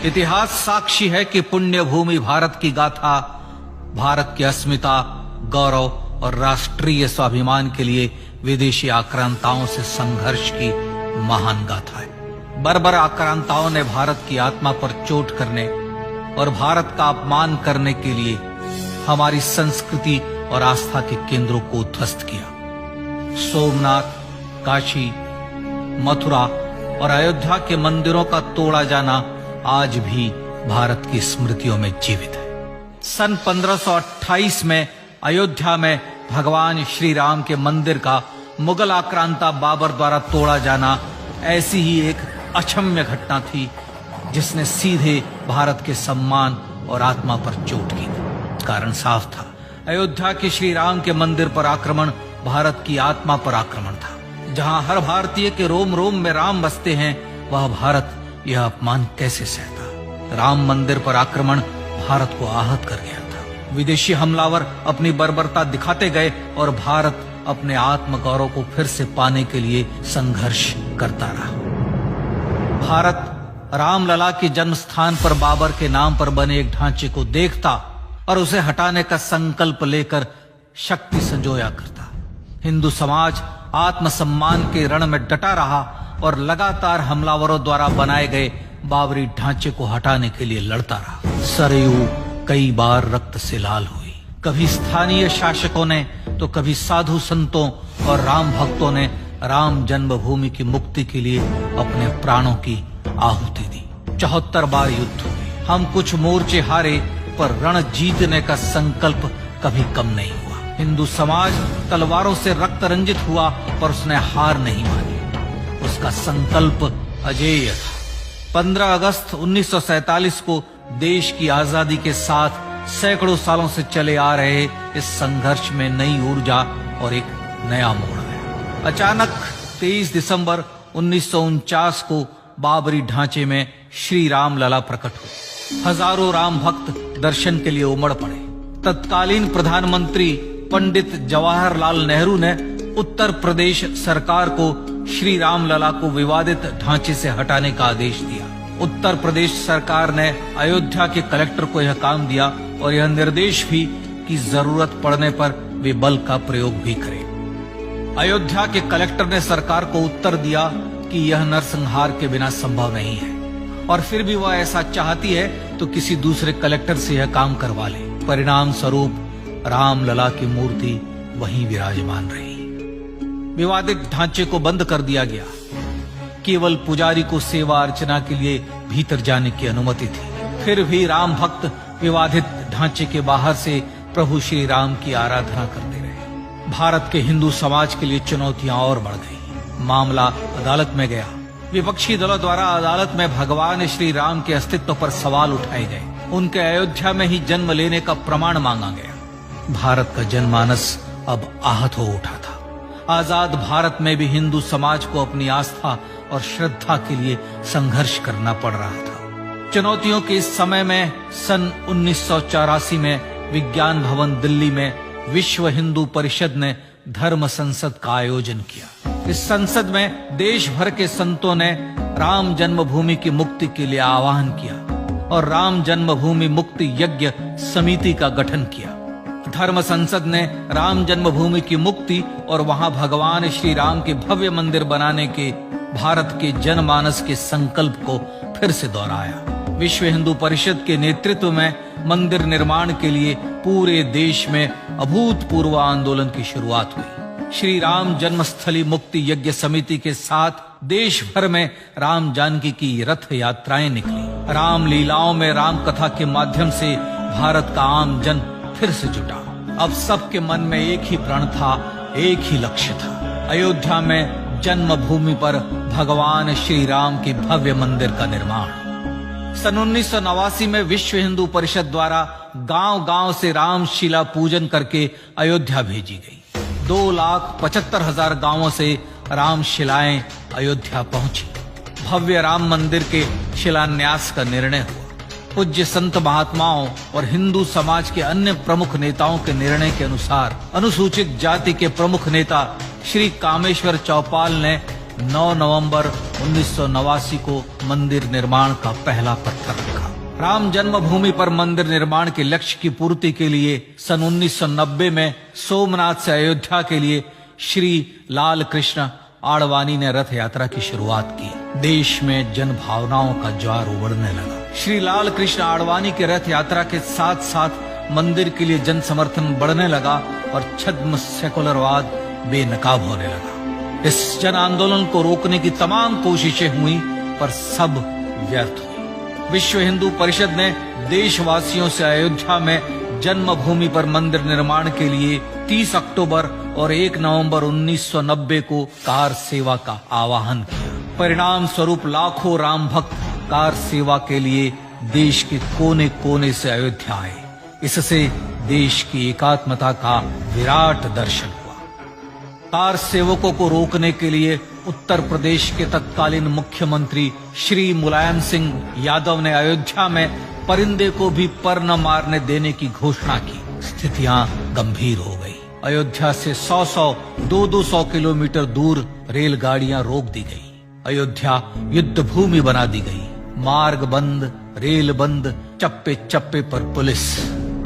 इतिहास साक्षी है कि पुण्य भूमि भारत की गाथा भारत की अस्मिता, गौरव और राष्ट्रीय स्वाभिमान के लिए विदेशी आक्रांताओं से संघर्ष की महान गाथा है। बर्बर आक्रांताओं ने भारत की आत्मा पर चोट करने और भारत का अपमान करने के लिए हमारी संस्कृति और आस्था के केंद्रों को उद्ध्वस्त किया। सोमनाथ, काशी, मथुरा और अयोध्या के मंदिरों का तोड़ा जाना आज भी भारत की स्मृतियों में जीवित है। सन 1528 में अयोध्या में भगवान श्री राम के मंदिर का मुगल आक्रांता बाबर द्वारा तोड़ा जाना ऐसी ही एक अक्षम्य घटना थी जिसने सीधे भारत के सम्मान और आत्मा पर चोट की। कारण साफ था, अयोध्या के श्री राम के मंदिर पर आक्रमण भारत की आत्मा पर आक्रमण था। जहां हर भारतीय के रोम रोम में राम बसते हैं, वह भारत यह अपमान कैसे सहता। राम मंदिर पर आक्रमण भारत को आहत कर गया था। विदेशी हमलावर अपनी बर्बरता दिखाते गए और भारत अपने आत्मगौरव को फिर से पाने के लिए संघर्ष करता रहा। भारत रामलला के जन्म स्थान पर बाबर के नाम पर बने एक ढांचे को देखता और उसे हटाने का संकल्प लेकर शक्ति संजोया करता। हिंदू समाज आत्मसम्मान के रण में डटा रहा और लगातार हमलावरों द्वारा बनाए गए बाबरी ढांचे को हटाने के लिए लड़ता रहा। सरयू कई बार रक्त से लाल हुई। कभी स्थानीय शासकों ने तो कभी साधु संतों और राम भक्तों ने राम जन्मभूमि की मुक्ति के लिए अपने प्राणों की आहुति दी। 74 बार युद्ध हुए। हम कुछ मोर्चे हारे, पर रण जीतने का संकल्प कभी कम नहीं हुआ। हिंदू समाज तलवारों से रक्त रंजित हुआ, पर उसने हार नहीं मानी। उसका संकल्प अजेय था। 15 अगस्त 1947 को देश की आजादी के साथ सैकड़ों सालों से चले आ रहे इस संघर्ष में नई ऊर्जा और एक नया मोड़ आया। अचानक 23 दिसंबर 1949 को बाबरी ढांचे में श्री राम लला प्रकट हुए। हजारों राम भक्त दर्शन के लिए उमड़ पड़े। तत्कालीन प्रधानमंत्री पंडित जवाहरलाल नेहरू ने उत्तर प्रदेश सरकार को श्री राम लला को विवादित ढांचे से हटाने का आदेश दिया। उत्तर प्रदेश सरकार ने अयोध्या के कलेक्टर को यह काम दिया और यह निर्देश भी कि जरूरत पड़ने पर वे बल का प्रयोग भी करें। अयोध्या के कलेक्टर ने सरकार को उत्तर दिया कि यह नरसंहार के बिना संभव नहीं है, और फिर भी वह ऐसा चाहती है तो किसी दूसरे कलेक्टर से यह काम करवा ले। परिणाम स्वरूप रामलला की मूर्ति वहीं विराजमान रही। विवादित ढांचे को बंद कर दिया गया। केवल पुजारी को सेवा अर्चना के लिए भीतर जाने की अनुमति थी। फिर भी राम भक्त विवादित ढांचे के बाहर से प्रभु श्री राम की आराधना करते रहे। भारत के हिंदू समाज के लिए चुनौतियां और बढ़ गई। मामला अदालत में गया। विपक्षी दलों द्वारा अदालत में भगवान श्री राम के अस्तित्व पर सवाल उठाए गए। उनके अयोध्या में ही जन्म लेने का प्रमाण मांगा गया। भारत का जनमानस अब आहत हो उठा था। आजाद भारत में भी हिंदू समाज को अपनी आस्था और श्रद्धा के लिए संघर्ष करना पड़ रहा था। चुनौतियों के इस समय में सन 1984 में विज्ञान भवन दिल्ली में विश्व हिंदू परिषद ने धर्म संसद का आयोजन किया। इस संसद में देश भर के संतों ने राम जन्मभूमि की मुक्ति के लिए आह्वान किया और राम जन्मभूमि मुक्ति यज्ञ समिति का गठन किया। धर्म संसद ने राम जन्मभूमि की मुक्ति और वहां भगवान श्री राम के भव्य मंदिर बनाने के भारत के जनमानस के संकल्प को फिर से दोहराया। विश्व हिंदू परिषद के नेतृत्व में मंदिर निर्माण के लिए पूरे देश में अभूतपूर्व आंदोलन की शुरुआत हुई। श्री राम जन्मस्थली मुक्ति यज्ञ समिति के साथ देश भर में राम जानकी की रथ यात्राएं निकली। राम लीलाओं में राम कथा के माध्यम से भारत का आम जन फिर से जुटा। अब सबके मन में एक ही प्रण था, एक ही लक्ष्य था। अयोध्या में जन्मभूमि पर भगवान श्री राम के भव्य मंदिर का निर्माण। सन 1989 में विश्व हिंदू परिषद द्वारा गांव-गांव से रामशिला पूजन करके अयोध्या भेजी गई। 2,75,000 गांवों से रामशिलाएं अयोध्या पहुंची। भव्य राम मंदिर के शिलान्यास का निर्णय हुआ। पूज्य संत महात्माओं और हिंदू समाज के अन्य प्रमुख नेताओं के निर्णय के अनुसार अनुसूचित जाति के प्रमुख नेता श्री कामेश्वर चौपाल ने 9 नवंबर 1989 को मंदिर निर्माण का पहला पत्थर रखा। राम जन्मभूमि पर मंदिर निर्माण के लक्ष्य की पूर्ति के लिए सन 1990 में सोमनाथ से अयोध्या के लिए श्री लाल कृष्ण आडवाणी ने रथ यात्रा की शुरुआत की। देश में जन भावनाओं का ज्वार उमड़ने लगा। श्री लाल कृष्ण आडवाणी के रथ यात्रा के साथ साथ मंदिर के लिए जन समर्थन बढ़ने लगा और छद्म सेकुलरवाद बेनकाब होने लगा। इस जन आंदोलन को रोकने की तमाम कोशिशें हुई पर सब व्यर्थ हुई। विश्व हिंदू परिषद ने देशवासियों से अयोध्या में जन्मभूमि पर मंदिर निर्माण के लिए 30 अक्टूबर और 1 नवंबर 1990 को कार सेवा का आह्वान किया। परिणाम स्वरूप लाखों राम भक्त कार सेवा के लिए देश के कोने कोने से अयोध्या आए। इससे देश की एकात्मता का विराट दर्शन हुआ। कार सेवकों को रोकने के लिए उत्तर प्रदेश के तत्कालीन मुख्यमंत्री श्री मुलायम सिंह यादव ने अयोध्या में परिंदे को भी पर न मारने देने की घोषणा की। स्थितियां गंभीर हो गई। अयोध्या से 200 किलोमीटर दूर रेलगाड़ियां रोक दी गई। अयोध्या युद्ध भूमि बना दी गई। मार्ग बंद, रेल बंद, चप्पे चप्पे पर पुलिस।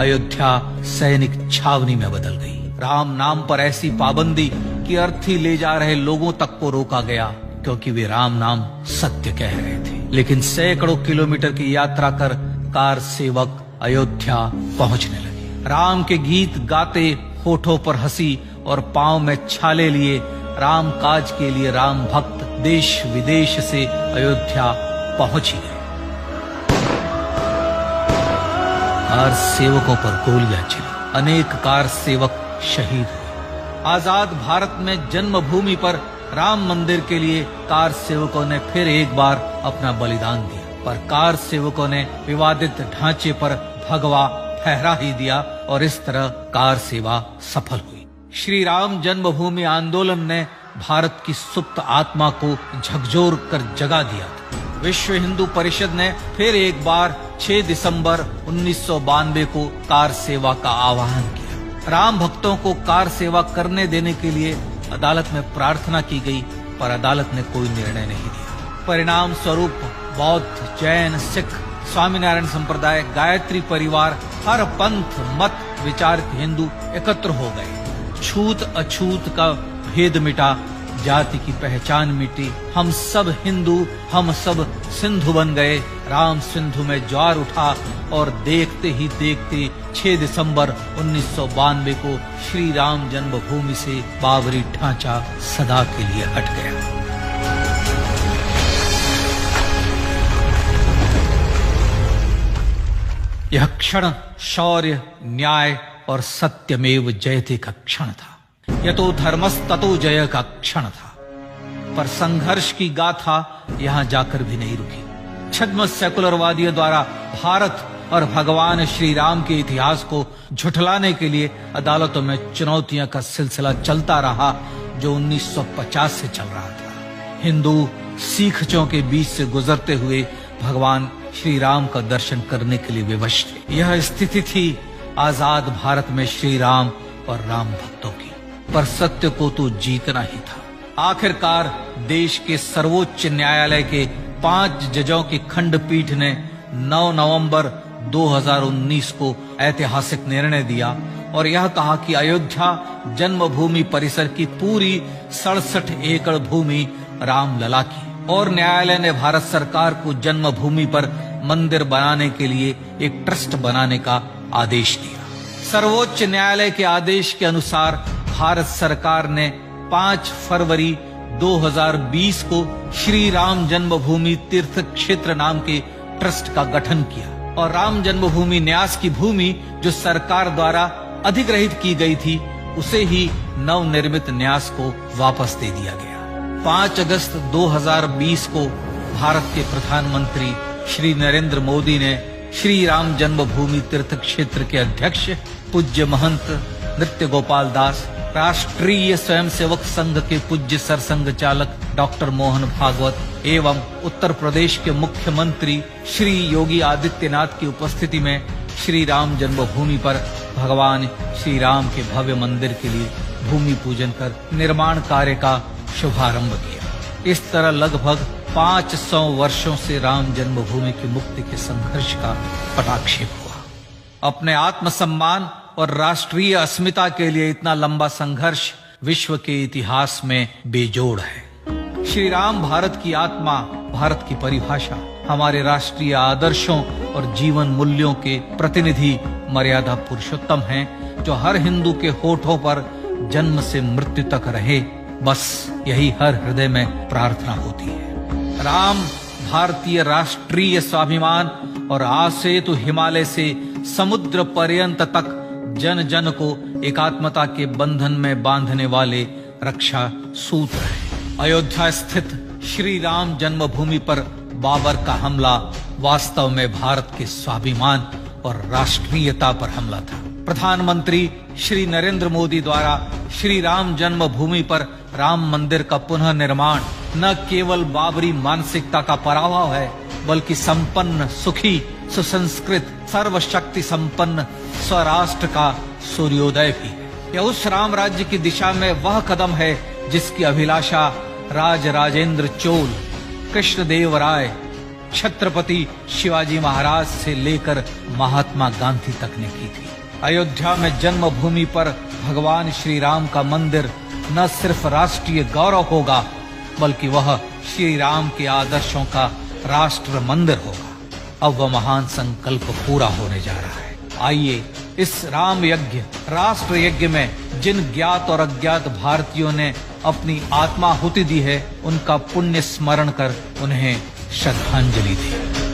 अयोध्या सैनिक छावनी में बदल गई। राम नाम पर ऐसी पाबंदी कि अर्थी ले जा रहे लोगों तक को रोका गया क्योंकि वे राम नाम सत्य कह रहे थे। लेकिन सैकड़ों किलोमीटर की यात्रा कर कार सेवक अयोध्या पहुंचने लगे। राम के गीत गाते, होठों पर हंसी और पांव में छाले लिए राम काज के लिए राम भक्त देश विदेश से अयोध्या पहुंच ही गए। कार सेवकों पर गोलियां चली। अनेक कार सेवक शहीद हुए। आजाद भारत में जन्मभूमि पर राम मंदिर के लिए कार सेवकों ने फिर एक बार अपना बलिदान दिया, पर कार सेवकों ने विवादित ढांचे पर भगवा फहरा ही दिया और इस तरह कार सेवा सफल हुई। श्री राम जन्मभूमि आंदोलन ने भारत की सुप्त आत्मा को झकझोर कर जगा दिया था। विश्व हिंदू परिषद ने फिर एक बार 6 दिसंबर 1992 को कार सेवा का आह्वान किया। राम भक्तों को कार सेवा करने देने के लिए अदालत में प्रार्थना की गई, पर अदालत ने कोई निर्णय नहीं दिया। परिणाम स्वरूप बौद्ध, जैन, सिख, स्वामीनारायण संप्रदाय, गायत्री परिवार, हर पंथ मत विचार के हिंदू एकत्र हो गए। छूत अछूत का भेद मिटा, जाति की पहचान मिटी। हम सब हिंदू, हम सब सिंधु बन गए। राम सिंधु में ज्वार उठा और देखते ही देखते 6 दिसंबर 1992 को श्री राम जन्मभूमि से बाबरी ढांचा सदा के लिए हट गया। यह क्षण शौर्य, न्याय और सत्यमेव जयते का क्षण था। यतो धर्मस्ततो जय का क्षण था। पर संघर्ष की गाथा यहां जाकर भी नहीं रुकी। छद्म सेकुलरवादियों द्वारा भारत और भगवान श्री राम के इतिहास को झुठलाने के लिए अदालतों में चुनौतियों का सिलसिला चलता रहा, जो 1950 से चल रहा था। हिंदू सिखों के बीच से गुजरते हुए भगवान श्री राम का दर्शन करने के लिए विवश थे। यह स्थिति थी आजाद भारत में श्री राम और राम भक्तों की। पर सत्य को तो जीतना ही था। आखिरकार देश के सर्वोच्च न्यायालय के 5 जजों की खंडपीठ ने 9 नवंबर 2019 को ऐतिहासिक निर्णय दिया और यह कहा कि अयोध्या जन्मभूमि परिसर की पूरी 67 एकड़ भूमि रामलला की, और न्यायालय ने भारत सरकार को जन्मभूमि पर मंदिर बनाने के लिए एक ट्रस्ट बनाने का आदेश दिया। सर्वोच्च न्यायालय के आदेश के अनुसार भारत सरकार ने 5 फरवरी 2020 को श्री राम जन्मभूमि तीर्थ क्षेत्र नाम के ट्रस्ट का गठन किया और राम जन्मभूमि न्यास की भूमि जो सरकार द्वारा अधिग्रहित की गई थी उसे ही नवनिर्मित न्यास को वापस दे दिया गया। 5 अगस्त 2020 को भारत के प्रधानमंत्री श्री नरेंद्र मोदी ने श्री राम जन्मभूमि तीर्थ क्षेत्र के अध्यक्ष पूज्य महंत नृत्य गोपाल दास, राष्ट्रीय स्वयंसेवक संघ के पूज्य सरसंघ चालक डॉक्टर मोहन भागवत एवं उत्तर प्रदेश के मुख्यमंत्री श्री योगी आदित्यनाथ की उपस्थिति में श्री राम जन्मभूमि पर भगवान श्री राम के भव्य मंदिर के लिए भूमि पूजन कर निर्माण कार्य का शुभारंभ किया। इस तरह लगभग 500 वर्षों से राम जन्मभूमि की मुक्ति के संघर्ष का पटाक्षेप हुआ। अपने आत्मसम्मान और राष्ट्रीय अस्मिता के लिए इतना लंबा संघर्ष विश्व के इतिहास में बेजोड़ है। श्री राम भारत की आत्मा, भारत की परिभाषा, हमारे राष्ट्रीय आदर्शों और जीवन मूल्यों के प्रतिनिधि मर्यादा पुरुषोत्तम हैं, जो हर हिंदू के होठों पर जन्म से मृत्यु तक रहे। बस यही हर हृदय में प्रार्थना होती है। राम भारतीय राष्ट्रीय स्वाभिमान और आसेतु हिमालय से समुद्र पर्यंत तक जन जन को एकात्मता के बंधन में बांधने वाले रक्षा सूत्र है। अयोध्या स्थित श्री राम जन्मभूमि पर बाबर का हमला वास्तव में भारत के स्वाभिमान और राष्ट्रीयता पर हमला था। प्रधानमंत्री श्री नरेंद्र मोदी द्वारा श्री राम जन्मभूमि पर राम मंदिर का पुनः निर्माण न केवल बाबरी मानसिकता का पराभव है, बल्कि संपन्न, सुखी, सुसंस्कृत, सर्वशक्ति संपन्न स्वराष्ट्र का सूर्योदय भी है। यह उस राम राज्य की दिशा में वह कदम है जिसकी अभिलाषा राजराजेंद्र चोल, कृष्णदेव राय, छत्रपति शिवाजी महाराज से लेकर महात्मा गांधी तक ने की थी। अयोध्या में जन्मभूमि पर भगवान श्री राम का मंदिर न सिर्फ राष्ट्रीय गौरव होगा, बल्कि वह श्री राम के आदर्शों का राष्ट्र मंदिर होगा। अब वह महान संकल्प पूरा होने जा रहा है। आइए इस राम यज्ञ, राष्ट्र यज्ञ में जिन ज्ञात और अज्ञात भारतीयों ने अपनी आत्माहुति दी है, उनका पुण्य स्मरण कर उन्हें श्रद्धांजलि दी।